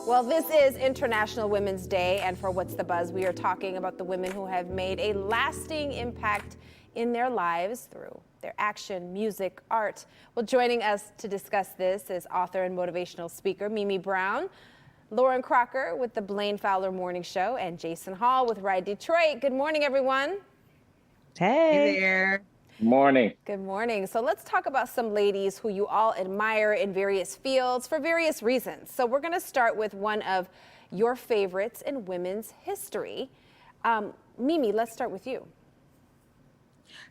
Well, this is International Women's Day, and for What's the Buzz, we are talking about the women who have made a lasting impact in their lives through their action, music, art. Well, joining us to discuss this is author and motivational speaker Mimi Brown, Lauren Crocker with the Blaine Fowler Morning Show, and Jason Hall with Ride Detroit. Good morning, everyone. Hey there. Morning. Good morning. So let's talk about some ladies who you all admire in various fields for various reasons. So we're going to start with one of your favorites in women's history. Mimi, let's start with you.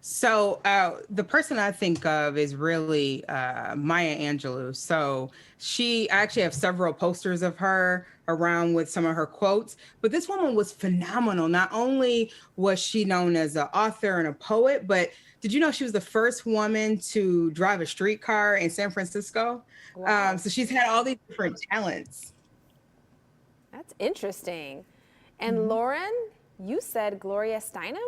So the person I think of is really Maya Angelou. So I actually have several posters of her around with some of her quotes, but this woman was phenomenal. Not only was she known as an author and a poet, but did you know she was the first woman to drive a streetcar in San Francisco? Wow. So she's had all these different talents. That's interesting. And Lauren, you said Gloria Steinem?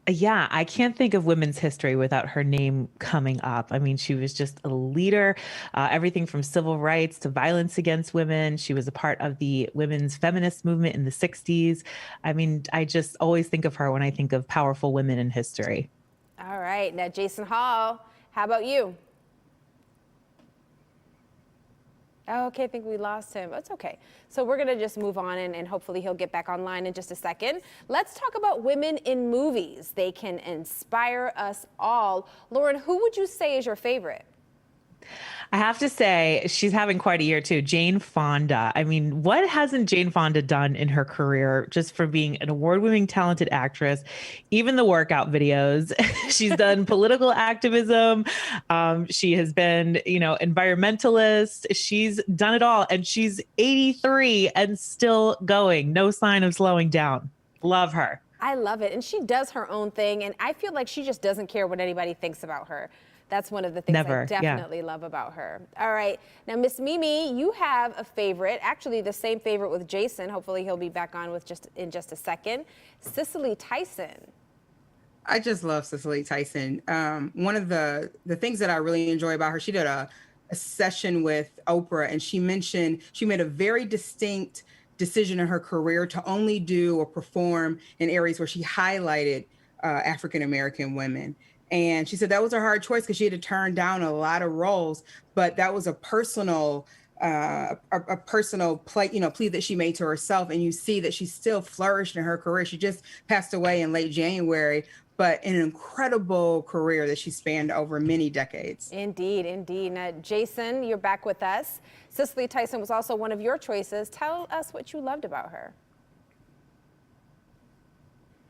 Yeah, I can't think of women's history without her name coming up. I mean, she was just a leader, everything from civil rights to violence against women. She was a part of the women's feminist movement in the 60s. I mean, I just always think of her when I think of powerful women in history. All right. Now, Jason Hall, how about you? Oh, okay, I think we lost him. It's okay. So we're going to just move on and hopefully he'll get back online in just a second. Let's talk about women in movies. They can inspire us all. Lauren, who would you say is your favorite? I have to say, she's having quite a year too. Jane Fonda. I mean, what hasn't Jane Fonda done in her career just for being an award-winning talented actress? Even the workout videos. She's done political activism. She has been, environmentalist. She's done it all. And she's 83 and still going. No sign of slowing down. Love her. I love it. And she does her own thing. And I feel like she just doesn't care what anybody thinks about her. That's one of the things I definitely love about her. All right. Now, Miss Mimi, you have a favorite, actually the same favorite with Jason. Hopefully he'll be back on in just a second. Cicely Tyson. I just love Cicely Tyson. One of the things that I really enjoy about her, she did a session with Oprah, and she mentioned she made a very distinct decision in her career to only do or perform in areas where she highlighted African-American women. And she said that was a hard choice because she had to turn down a lot of roles, but that was a personal plea that she made to herself. And you see that she still flourished in her career. She just passed away in late January, but an incredible career that she spanned over many decades. Indeed, indeed. Now, Jason, you're back with us. Cicely Tyson was also one of your choices. Tell us what you loved about her.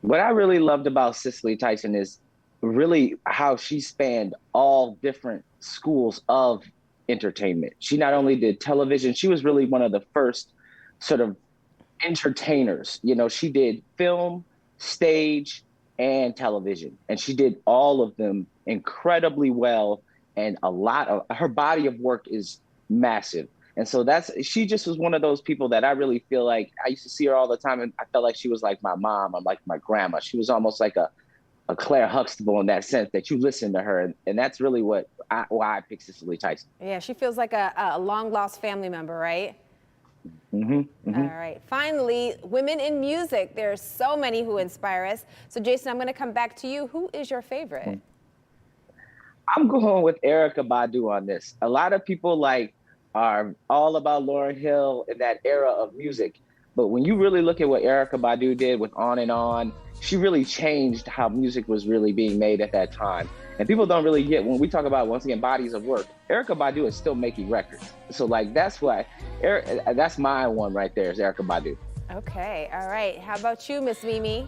What I really loved about Cicely Tyson is really how she spanned all different schools of entertainment. She not only did television, she was really one of the first sort of entertainers. She did film, stage, and television, and she did all of them incredibly well. And a lot of her body of work is massive. And so she just was one of those people that I really feel like I used to see her all the time, and I felt like she was like my mom or like my grandma. She was almost like a Claire Huxtable in that sense, that you listen to her. And that's really why I picked Cicely Tyson. Yeah, she feels like a long-lost family member, right? Mm-hmm, mm-hmm. All right. Finally, women in music. There's so many who inspire us. So, Jason, I'm going to come back to you. Who is your favorite? I'm going with Erykah Badu on this. A lot of people are all about Lauryn Hill in that era of music. But when you really look at what Erykah Badu did with On and On, she really changed how music was really being made at that time. And people don't really get, when we talk about, once again, bodies of work, Erykah Badu is still making records. So that's why, that's my one right there is Erykah Badu. Okay, all right. How about you, Miss Mimi?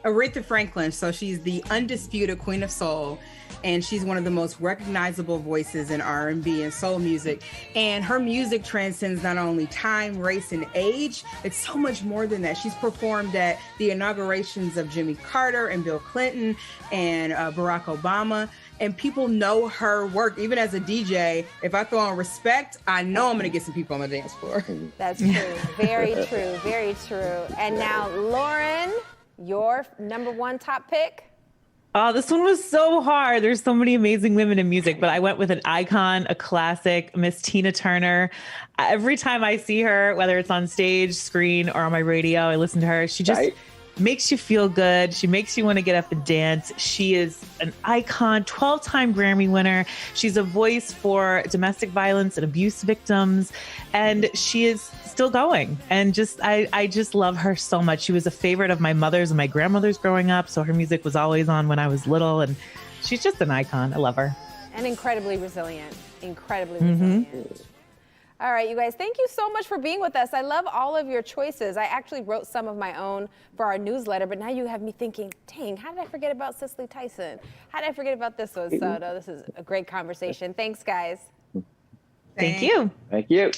Aretha Franklin. So she's the undisputed queen of soul, and she's one of the most recognizable voices in R&B and soul music. And her music transcends not only time, race, and age. It's so much more than that. She's performed at the inaugurations of Jimmy Carter and Bill Clinton and Barack Obama. And people know her work. Even as a DJ, if I throw on Respect, I know I'm going to get some people on the dance floor. That's true. Very true. Very true. And now, Lauren, your number one top pick? Oh, this one was so hard. There's so many amazing women in music, but I went with an icon, a classic, Miss Tina Turner. Every time I see her, whether it's on stage, screen, or on my radio, I listen to her. She just makes you feel good. She makes you want to get up and dance. She is an icon, 12-time Grammy winner. She's a voice for domestic violence and abuse victims, and she is still going. And I just love her so much. She was a favorite of my mother's and my grandmother's growing up, so her music was always on when I was little, and she's just an icon. I love her. And incredibly resilient. Incredibly resilient. All right, you guys, thank you so much for being with us. I love all of your choices. I actually wrote some of my own for our newsletter, but now you have me thinking, dang, how did I forget about Cicely Tyson? How did I forget about this one? So no, this is a great conversation. Thanks, guys. Thank you. Thank you.